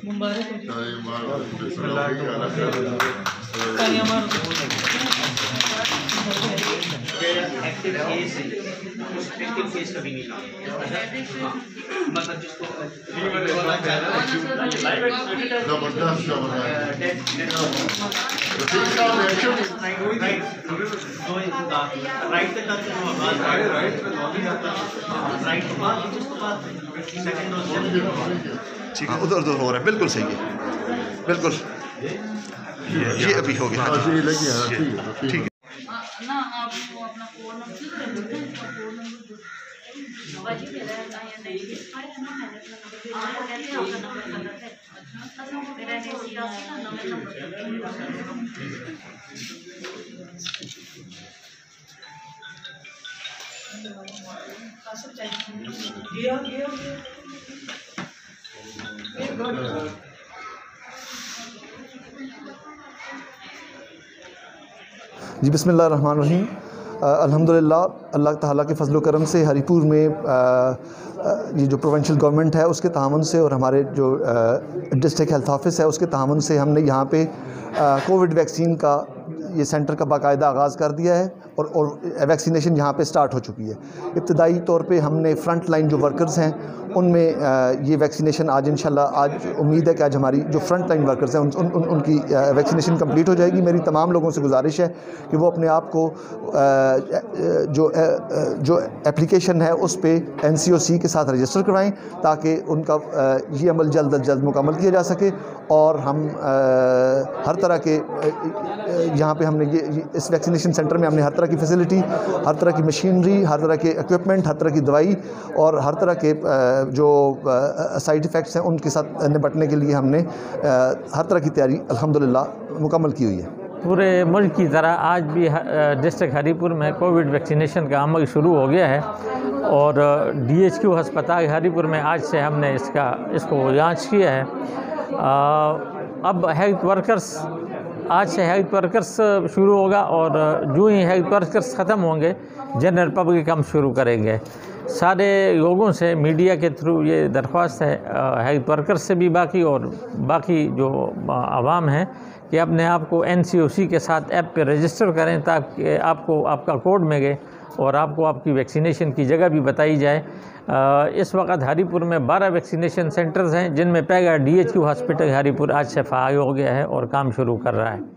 मुबारक active case कभी नहीं मतलब जिसको ठीक है, उधर उधर हो रहा है, बिल्कुल सही है, बिल्कुल ये अभी हो गया। ठीक है ना आपको अपना फोन नंबर जी बिस्मिल्लाह रहमान रहीम। अल्हम्दुलिल्लाह अल्लाह ताला के फजल करम से हरीपुर में ये जो प्रोविंशियल गवर्नमेंट है उसके तावन से और हमारे जो डिस्ट्रिक्ट हेल्थ ऑफिस है उसके तावन से हमने यहाँ पे कोविड वैक्सीन का ये सेंटर का बाकायदा आगाज़ कर दिया है और वैक्सीनेशन यहाँ पे स्टार्ट हो चुकी है। इब्तदाई तौर पे हमने फ्रंट लाइन जो वर्कर्स हैं उनमें ये वैक्सीनेशन आज इंशाल्लाह आज उम्मीद है कि आज हमारी जो फ्रंट लाइन वर्कर्स हैं उनकी वैक्सीनेशन कंप्लीट हो जाएगी। मेरी तमाम लोगों से गुजारिश है कि वो अपने आप को जो एप्लीकेशन है उस पर NCOC के साथ रजिस्टर करवाएं ताकि उनका ये अमल जल्द अज जल्द मुकम्मल किया जा सके और हम हर तरह के यहाँ पे हमने ये इस वैक्सीनेशन सेंटर में हमने हर तरह की फैसिलिटी, हर तरह की मशीनरी, हर तरह के इक्विपमेंट, हर तरह की दवाई और हर तरह के जो साइड इफ़ेक्ट्स हैं उनके साथ निपटने के लिए हमने हर तरह की तैयारी अल्हम्दुलिल्लाह मुकम्मल की हुई है। पूरे मुल्क की तरह आज भी डिस्ट्रिक्ट हरीपुर में कोविड वैक्सीनेशन का अमल शुरू हो गया है और DHQ अस्पताल हरीपुर में आज से हमने इसको लॉन्च किया है। अब हेल्थ वर्कर्स आज से हेल्थ वर्कर्स शुरू होगा और जो ही हेल्थ वर्कर्स ख़त्म होंगे जनरल पब्लिक हम शुरू करेंगे। सारे लोगों से मीडिया के थ्रू ये दरख्वास्त है हेल्थ वर्कर्स से भी बाकी जो आवाम हैं कि अपने आप को NCOC के साथ ऐप पे रजिस्टर करें ताकि आपको आपका कोड मिले और आपको आपकी वैक्सीनेशन की जगह भी बताई जाए। इस वक्त हरीपुर में 12 वैक्सीनेशन सेंटर्स हैं जिनमें पहला DHQ हॉस्पिटल हरीपुर आज से फ़ाइल हो गया है और काम शुरू कर रहा है।